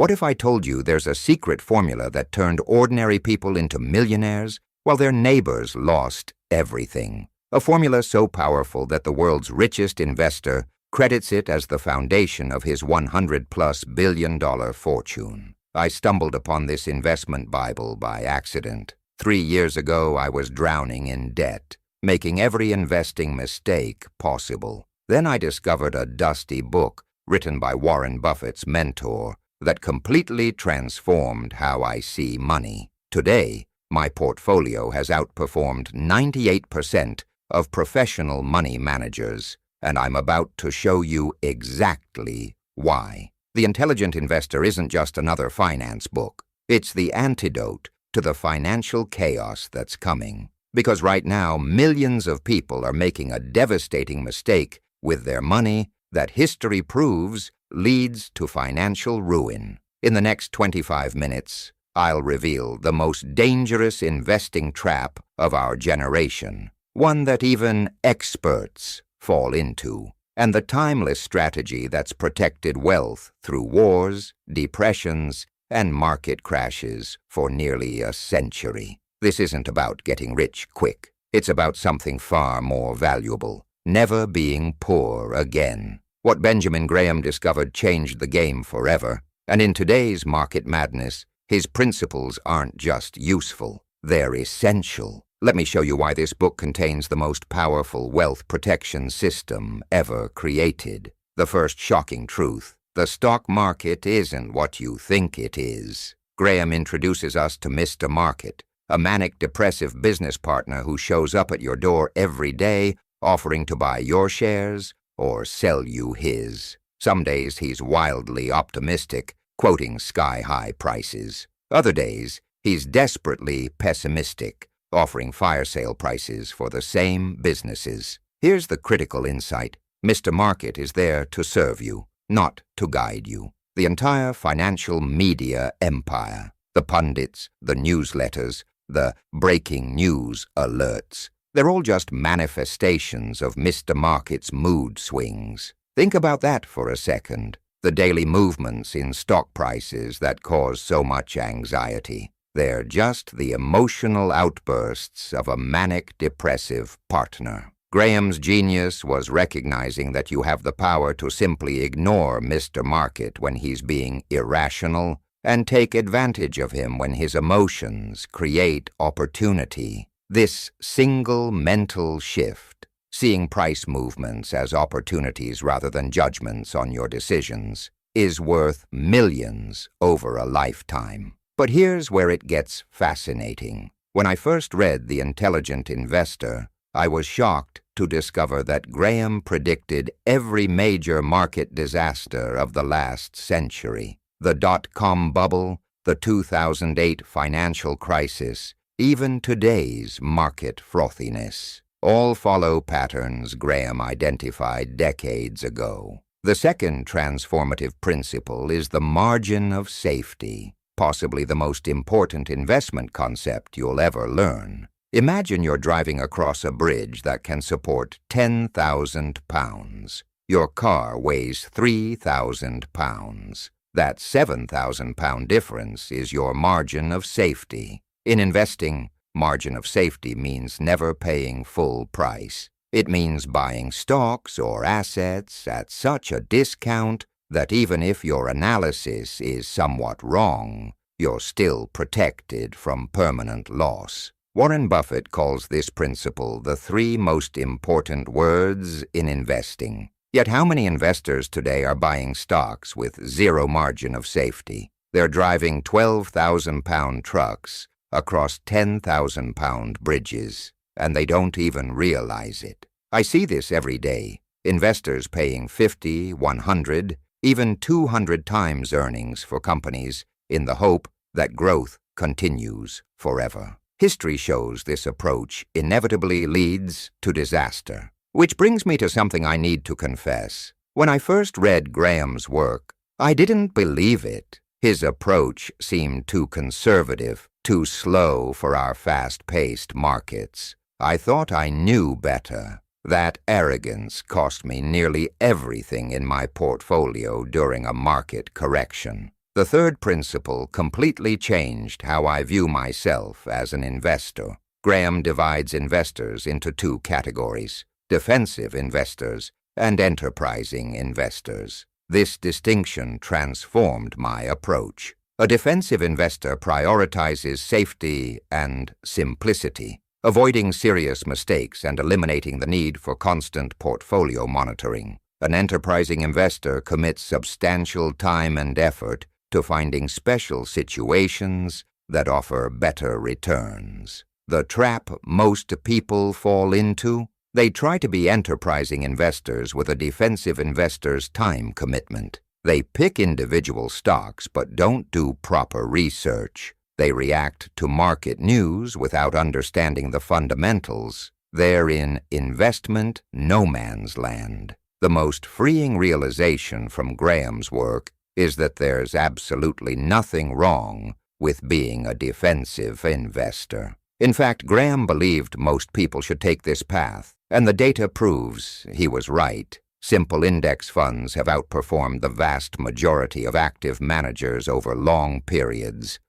What if I told you there's a secret formula that turned ordinary people into millionaires while their neighbors lost everything? A formula so powerful that the world's richest investor credits it as the foundation of his $100+ billion fortune. I stumbled upon this investment Bible by accident. 3 years ago, I was drowning in debt, making every investing mistake possible. Then I discovered a dusty book written by Warren Buffett's mentor that completely transformed how I see money. Today, my portfolio has outperformed 98% of professional money managers, and I'm about to show you exactly why. The Intelligent Investor isn't just another finance book. It's the antidote to the financial chaos that's coming. Because right now, millions of people are making a devastating mistake with their money that history proves leads to financial ruin. In the next 25 minutes, I'll reveal the most dangerous investing trap of our generation, one that even experts fall into, and the timeless strategy that's protected wealth through wars, depressions, and market crashes for nearly a century. This isn't about getting rich quick. It's about something far more valuable: never being poor again. What Benjamin Graham discovered changed the game forever, and in today's market madness, his principles aren't just useful, they're essential. Let me show you why this book contains the most powerful wealth protection system ever created. The first shocking truth: the stock market isn't what you think it is. Graham introduces us to Mr. Market, a manic-depressive business partner who shows up at your door every day offering to buy your shares or sell you his. Some days he's wildly optimistic, quoting sky-high prices. Other days, he's desperately pessimistic, offering fire sale prices for the same businesses. Here's the critical insight: Mr. Market is there to serve you, not to guide you. The entire financial media empire, the pundits, the newsletters, the breaking news alerts, they're all just manifestations of Mr. Market's mood swings. Think about that for a second. The daily movements in stock prices that cause so much anxiety. They're just the emotional outbursts of a manic-depressive partner. Graham's genius was recognizing that you have the power to simply ignore Mr. Market when he's being irrational and take advantage of him when his emotions create opportunity. This single mental shift, seeing price movements as opportunities rather than judgments on your decisions, is worth millions over a lifetime. But here's where it gets fascinating. When I first read The Intelligent Investor, I was shocked to discover that Graham predicted every major market disaster of the last century. The dot-com bubble, the 2008 financial crisis, even today's market frothiness, all follow patterns Graham identified decades ago. The second transformative principle is the margin of safety, possibly the most important investment concept you'll ever learn. Imagine you're driving across a bridge that can support 10,000 pounds. Your car weighs 3,000 pounds. That 7,000-pound difference is your margin of safety. In investing, margin of safety means never paying full price. It means buying stocks or assets at such a discount that even if your analysis is somewhat wrong, you're still protected from permanent loss. Warren Buffett calls this principle the 3 most important words in investing. Yet how many investors today are buying stocks with zero margin of safety? They're driving 12,000-pound trucks across 10,000-pound bridges, and they don't even realize it. I see this every day. Investors paying 50, 100, even 200 times earnings for companies in the hope that growth continues forever. History shows this approach inevitably leads to disaster. Which brings me to something I need to confess. When I first read Graham's work, I didn't believe it. His approach seemed too conservative, too slow for our fast-paced markets. I thought I knew better. That arrogance cost me nearly everything in my portfolio during a market correction. The third principle completely changed how I view myself as an investor. Graham divides investors into two categories: defensive investors and enterprising investors. This distinction transformed my approach. A defensive investor prioritizes safety and simplicity, avoiding serious mistakes and eliminating the need for constant portfolio monitoring. An enterprising investor commits substantial time and effort to finding special situations that offer better returns. The trap most people fall into: they try to be enterprising investors with a defensive investor's time commitment. They pick individual stocks but don't do proper research. They react to market news without understanding the fundamentals. They're in investment no man's land. The most freeing realization from Graham's work is that there's absolutely nothing wrong with being a defensive investor. In fact, Graham believed most people should take this path, and the data proves he was right. Simple index funds have outperformed the vast majority of active managers over long periods.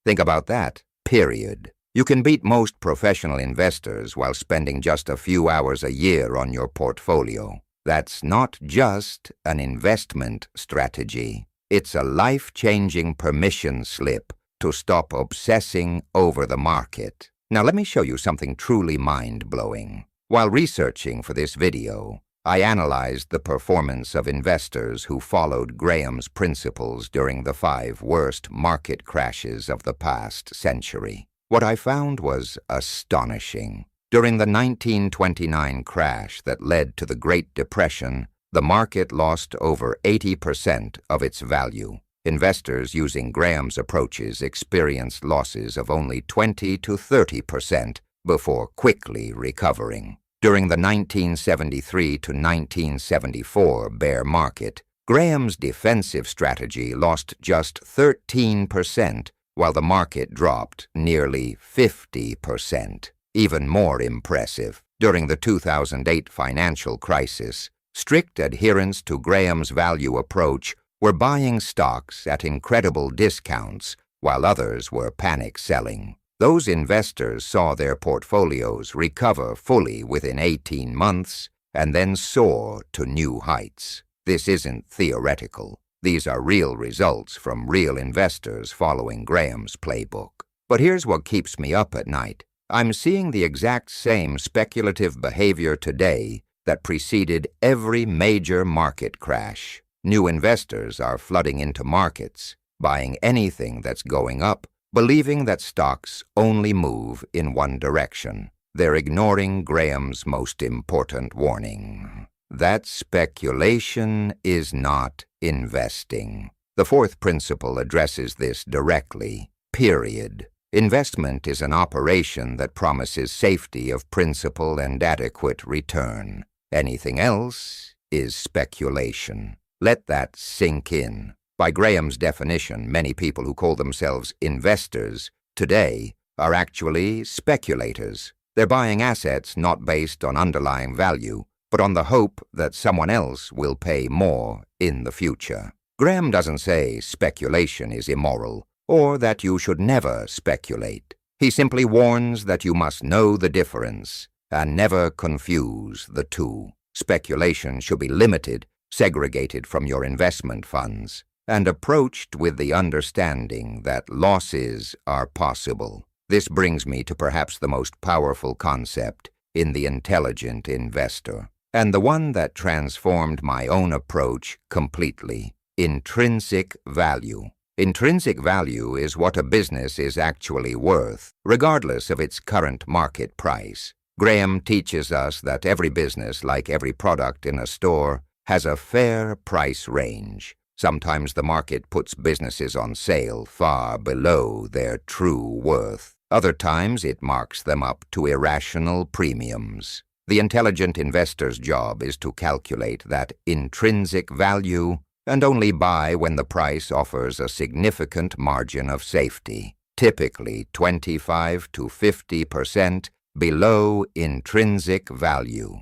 Think about that, period. You can beat most professional investors while spending just a few hours a year on your portfolio. That's not just an investment strategy. It's a life-changing permission slip to stop obsessing over the market. Now let me show you something truly mind-blowing. While researching for this video, I analyzed the performance of investors who followed Graham's principles during the 5 worst market crashes of the past century. What I found was astonishing. During the 1929 crash that led to the Great Depression, the market lost over 80% of its value. Investors using Graham's approaches experienced losses of only 20 to 30% before quickly recovering. During the 1973 to 1974 bear market, Graham's defensive strategy lost just 13%, while the market dropped nearly 50%. Even more impressive, during the 2008 financial crisis, strict adherents to Graham's value approach were buying stocks at incredible discounts while others were panic selling. Those investors saw their portfolios recover fully within 18 months and then soar to new heights. This isn't theoretical. These are real results from real investors following Graham's playbook. But here's what keeps me up at night. I'm seeing the exact same speculative behavior today that preceded every major market crash. New investors are flooding into markets, buying anything that's going up, believing that stocks only move in one direction. They're ignoring Graham's most important warning: that speculation is not investing. The fourth principle addresses this directly, period. Investment is an operation that promises safety of principal and adequate return. Anything else is speculation. Let that sink in. By Graham's definition, many people who call themselves investors today are actually speculators. They're buying assets not based on underlying value, but on the hope that someone else will pay more in the future. Graham doesn't say speculation is immoral or that you should never speculate. He simply warns that you must know the difference and never confuse the two. Speculation should be limited, segregated from your investment funds, and approached with the understanding that losses are possible. This brings me to perhaps the most powerful concept in The Intelligent Investor, and the one that transformed my own approach completely: intrinsic value. Intrinsic value is what a business is actually worth, regardless of its current market price. Graham teaches us that every business, like every product in a store, has a fair price range. Sometimes the market puts businesses on sale far below their true worth. Other times it marks them up to irrational premiums. The intelligent investor's job is to calculate that intrinsic value and only buy when the price offers a significant margin of safety, typically 25 to 50% below intrinsic value.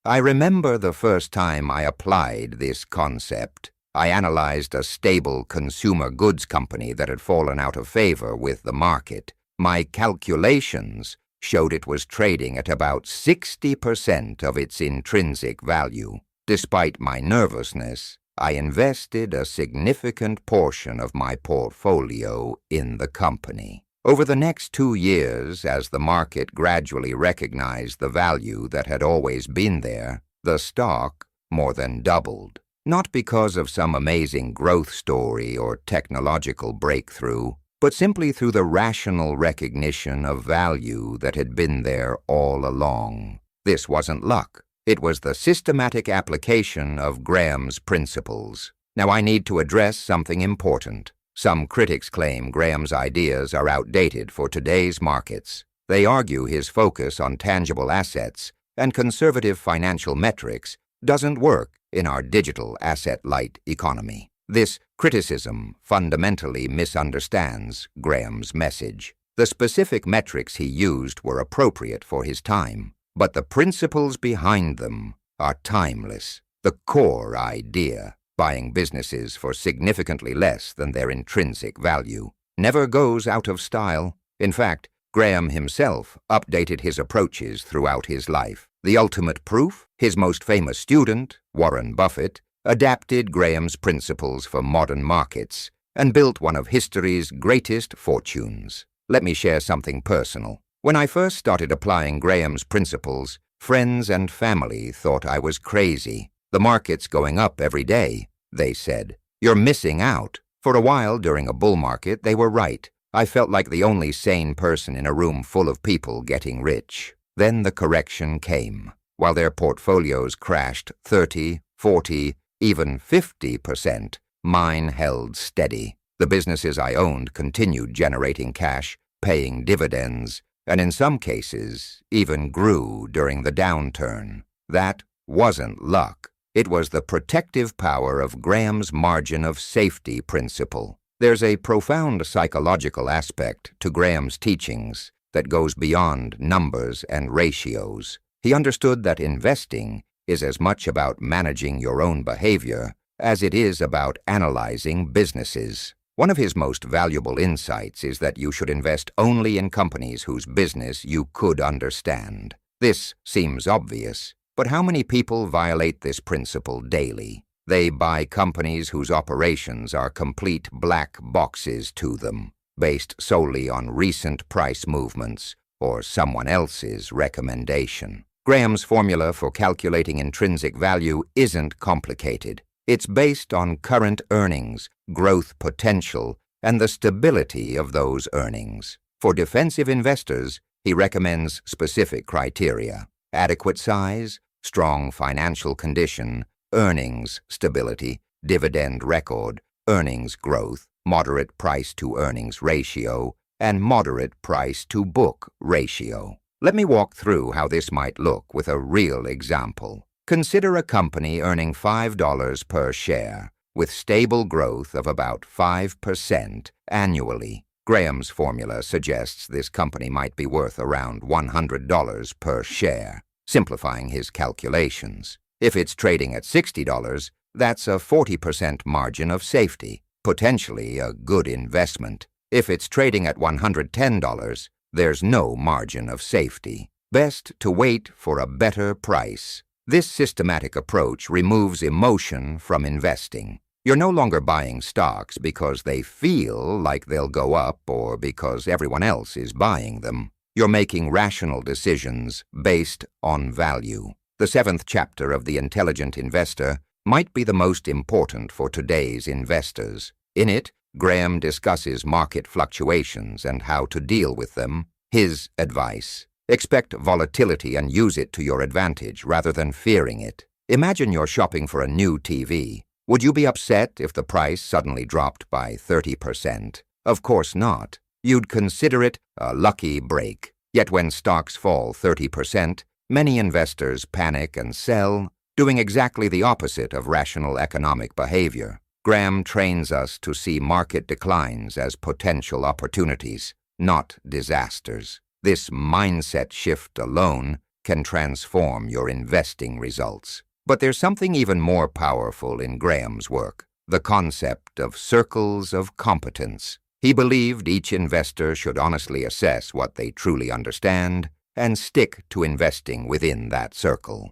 I remember the first time I applied this concept. I analyzed a stable consumer goods company that had fallen out of favor with the market. My calculations showed it was trading at about 60% of its intrinsic value. Despite my nervousness, I invested a significant portion of my portfolio in the company. Over the next 2 years, as the market gradually recognized the value that had always been there, the stock more than doubled. Not because of some amazing growth story or technological breakthrough, but simply through the rational recognition of value that had been there all along. This wasn't luck. It was the systematic application of Graham's principles. Now I need to address something important. Some critics claim Graham's ideas are outdated for today's markets. They argue his focus on tangible assets and conservative financial metrics doesn't work in our digital asset-light economy. This criticism fundamentally misunderstands Graham's message. The specific metrics he used were appropriate for his time, but the principles behind them are timeless. The core idea, buying businesses for significantly less than their intrinsic value, never goes out of style. In fact, Graham himself updated his approaches throughout his life. The ultimate proof, his most famous student, Warren Buffett, adapted Graham's principles for modern markets and built one of history's greatest fortunes. Let me share something personal. When I first started applying Graham's principles, friends and family thought I was crazy. The market's going up every day, they said. You're missing out. For a while during a bull market, they were right. I felt like the only sane person in a room full of people getting rich. Then the correction came. While their portfolios crashed 30, 40, even 50%, mine held steady. The businesses I owned continued generating cash, paying dividends, and in some cases even grew during the downturn. That wasn't luck. It was the protective power of Graham's margin of safety principle. There's a profound psychological aspect to Graham's teachings that goes beyond numbers and ratios. He understood that investing is as much about managing your own behavior as it is about analyzing businesses. One of his most valuable insights is that you should invest only in companies whose business you could understand. This seems obvious, but how many people violate this principle daily? They buy companies whose operations are complete black boxes to them, based solely on recent price movements or someone else's recommendation. Graham's formula for calculating intrinsic value isn't complicated. It's based on current earnings, growth potential, and the stability of those earnings. For defensive investors, he recommends specific criteria: adequate size, strong financial condition, earnings stability, dividend record, earnings growth, moderate price-to-earnings ratio, and moderate price-to-book ratio. Let me walk through how this might look with a real example. Consider a company earning $5 per share, with stable growth of about 5% annually. Graham's formula suggests this company might be worth around $100 per share, simplifying his calculations. If it's trading at $60, that's a 40% margin of safety, potentially a good investment. If it's trading at $110, there's no margin of safety. Best to wait for a better price. This systematic approach removes emotion from investing. You're no longer buying stocks because they feel like they'll go up or because everyone else is buying them. You're making rational decisions based on value. The 7th chapter of The Intelligent Investor might be the most important for today's investors. In it, Graham discusses market fluctuations and how to deal with them. His advice: expect volatility and use it to your advantage rather than fearing it. Imagine you're shopping for a new TV. Would you be upset if the price suddenly dropped by 30%? Of course not. You'd consider it a lucky break. Yet when stocks fall 30%, many investors panic and sell, doing exactly the opposite of rational economic behavior. Graham trains us to see market declines as potential opportunities, not disasters. This mindset shift alone can transform your investing results. But there's something even more powerful in Graham's work: the concept of circles of competence. He believed each investor should honestly assess what they truly understand and stick to investing within that circle.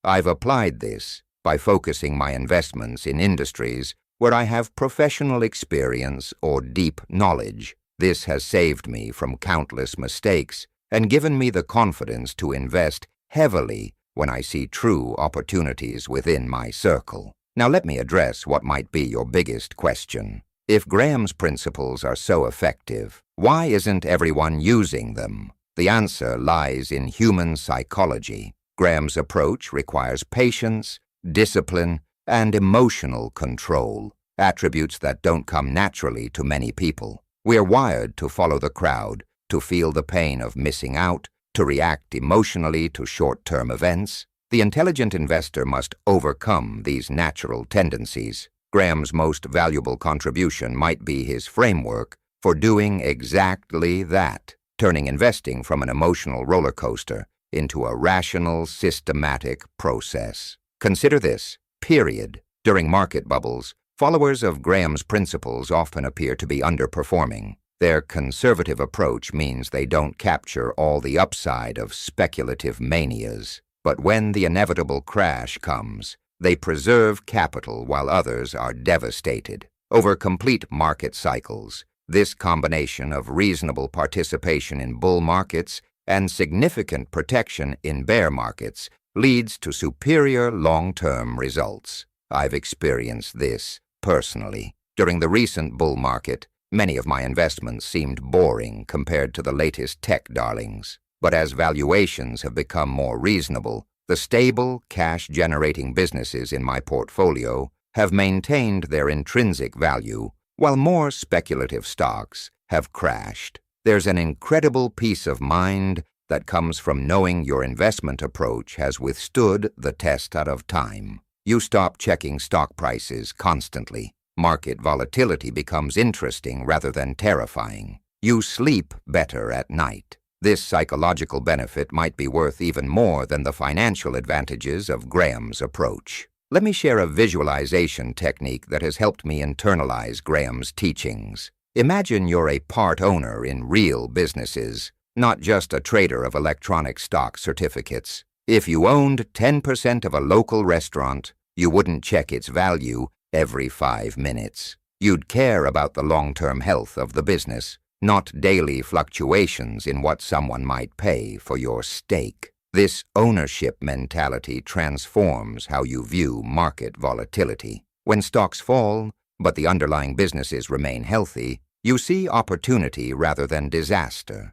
I've applied this by focusing my investments in industries where I have professional experience or deep knowledge. This has saved me from countless mistakes and given me the confidence to invest heavily when I see true opportunities within my circle. Now let me address what might be your biggest question. If Graham's principles are so effective, why isn't everyone using them? The answer lies in human psychology. Graham's approach requires patience, discipline, and emotional control, attributes that don't come naturally to many people. We are wired to follow the crowd, to feel the pain of missing out, to react emotionally to short-term events. The intelligent investor must overcome these natural tendencies. Graham's most valuable contribution might be his framework for doing exactly that, turning investing from an emotional roller coaster into a rational, systematic process. Consider this, period. During market bubbles, followers of Graham's principles often appear to be underperforming. Their conservative approach means they don't capture all the upside of speculative manias. But when the inevitable crash comes, they preserve capital while others are devastated. Over complete market cycles, this combination of reasonable participation in bull markets and significant protection in bear markets leads to superior long-term results. I've experienced this personally. During the recent bull market, many of my investments seemed boring compared to the latest tech darlings. But as valuations have become more reasonable, the stable, cash-generating businesses in my portfolio have maintained their intrinsic value, while more speculative stocks have crashed. There's an incredible peace of mind that comes from knowing your investment approach has withstood the test of time. You stop checking stock prices constantly. Market volatility becomes interesting rather than terrifying. You sleep better at night. This psychological benefit might be worth even more than the financial advantages of Graham's approach. Let me share a visualization technique that has helped me internalize Graham's teachings. Imagine you're a part owner in real businesses, not just a trader of electronic stock certificates. If you owned 10% of a local restaurant, you wouldn't check its value every 5 minutes. You'd care about the long-term health of the business, not daily fluctuations in what someone might pay for your stake. This ownership mentality transforms how you view market volatility. When stocks fall, but the underlying businesses remain healthy, you see opportunity rather than disaster.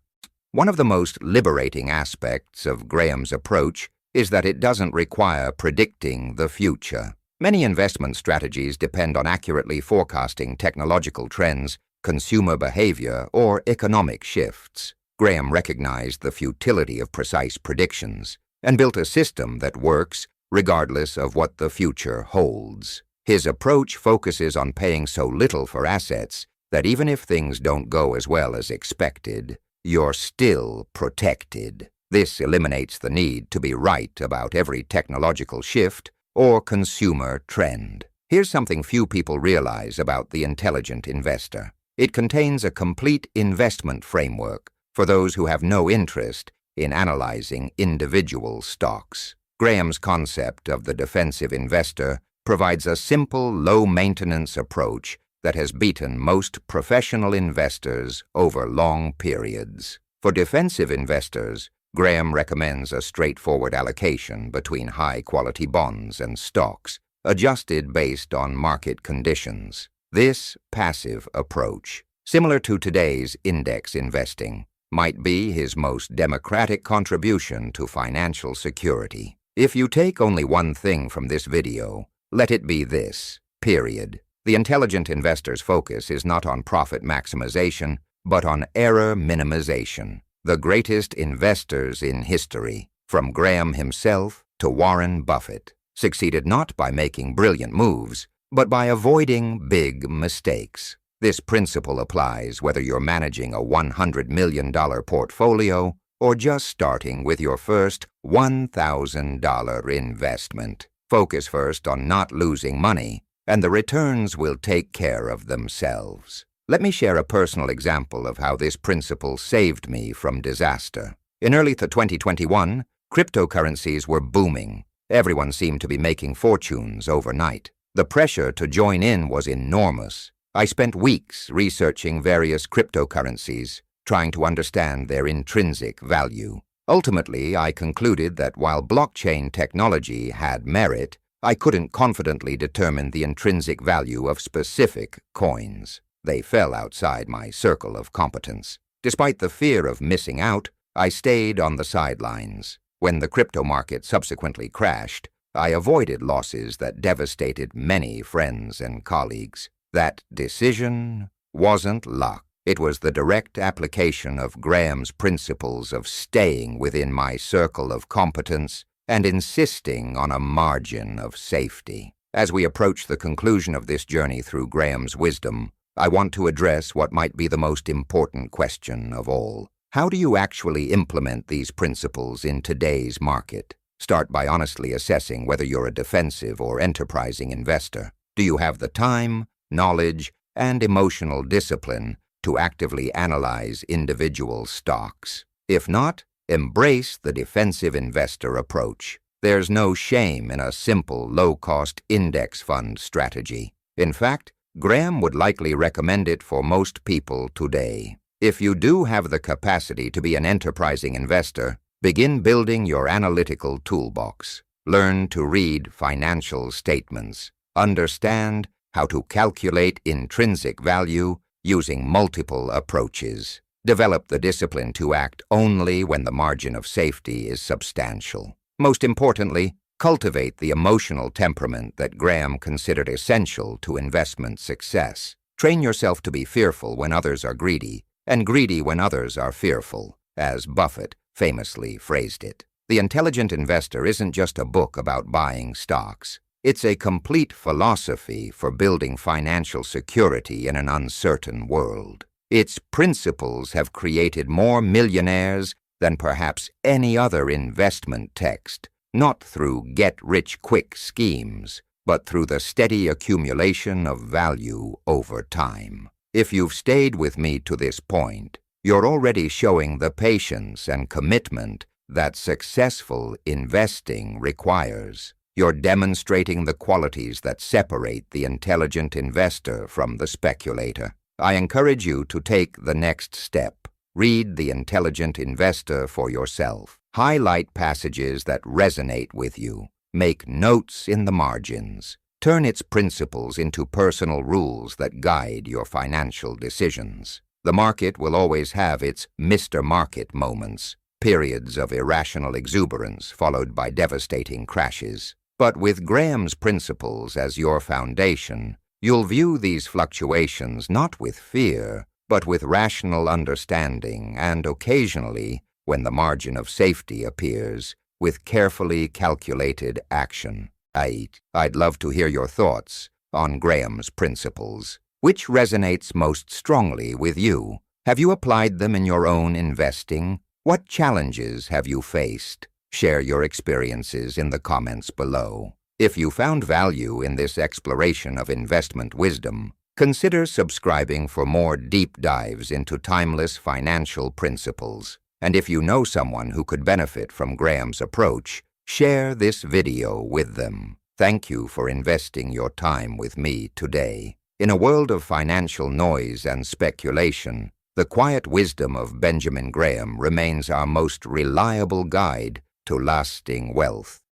One of the most liberating aspects of Graham's approach is that it doesn't require predicting the future. Many investment strategies depend on accurately forecasting technological trends, consumer behavior, or economic shifts. Graham recognized the futility of precise predictions and built a system that works regardless of what the future holds. His approach focuses on paying so little for assets that even if things don't go as well as expected, you're still protected. This eliminates the need to be right about every technological shift or consumer trend. Here's something few people realize about the intelligent investor. It contains a complete investment framework for those who have no interest in analyzing individual stocks. Graham's concept of the defensive investor provides a simple, low-maintenance approach that has beaten most professional investors over long periods. For defensive investors, Graham recommends a straightforward allocation between high-quality bonds and stocks, adjusted based on market conditions. This passive approach, similar to today's index investing, might be his most democratic contribution to financial security. If you take only one thing from this video, let it be this, period. The intelligent investor's focus is not on profit maximization, but on error minimization. The greatest investors in history, from Graham himself to Warren Buffett, succeeded not by making brilliant moves, but by avoiding big mistakes. This principle applies whether you're managing a $100 million portfolio or just starting with your first $1,000 investment. Focus first on not losing money, and the returns will take care of themselves. Let me share a personal example of how this principle saved me from disaster. In early 2021, cryptocurrencies were booming. Everyone seemed to be making fortunes overnight. The pressure to join in was enormous. I spent weeks researching various cryptocurrencies, trying to understand their intrinsic value. Ultimately, I concluded that while blockchain technology had merit, I couldn't confidently determine the intrinsic value of specific coins. They fell outside my circle of competence. Despite the fear of missing out, I stayed on the sidelines. When the crypto market subsequently crashed, I avoided losses that devastated many friends and colleagues. That decision wasn't luck. It was the direct application of Graham's principles of staying within my circle of competence and insisting on a margin of safety. As we approach the conclusion of this journey through Graham's wisdom, I want to address what might be the most important question of all. How do you actually implement these principles in today's market? Start by honestly assessing whether you're a defensive or enterprising investor. Do you have the time, knowledge, and emotional discipline to actively analyze individual stocks? If not, embrace the defensive investor approach. There's no shame in a simple, low-cost index fund strategy. In fact, Graham would likely recommend it for most people today. If you do have the capacity to be an enterprising investor, begin building your analytical toolbox. Learn to read financial statements. Understand how to calculate intrinsic value using multiple approaches. Develop the discipline to act only when the margin of safety is substantial. Most importantly, cultivate the emotional temperament that Graham considered essential to investment success. Train yourself to be fearful when others are greedy, and greedy when others are fearful, as Buffett famously phrased it. The Intelligent Investor isn't just a book about buying stocks. It's a complete philosophy for building financial security in an uncertain world. Its principles have created more millionaires than perhaps any other investment text, not through get-rich-quick schemes, but through the steady accumulation of value over time. If you've stayed with me to this point, you're already showing the patience and commitment that successful investing requires. You're demonstrating the qualities that separate the intelligent investor from the speculator. I encourage you to take the next step. Read The Intelligent Investor for yourself. Highlight passages that resonate with you. Make notes in the margins. Turn its principles into personal rules that guide your financial decisions. The market will always have its Mr. Market moments, periods of irrational exuberance followed by devastating crashes. But with Graham's principles as your foundation, you'll view these fluctuations not with fear, but with rational understanding and occasionally, when the margin of safety appears, with carefully calculated action. I'd love to hear your thoughts on Graham's principles. Which resonates most strongly with you? Have you applied them in your own investing? What challenges have you faced? Share your experiences in the comments below. If you found value in this exploration of investment wisdom, consider subscribing for more deep dives into timeless financial principles. And if you know someone who could benefit from Graham's approach, share this video with them. Thank you for investing your time with me today. In a world of financial noise and speculation, the quiet wisdom of Benjamin Graham remains our most reliable guide to lasting wealth.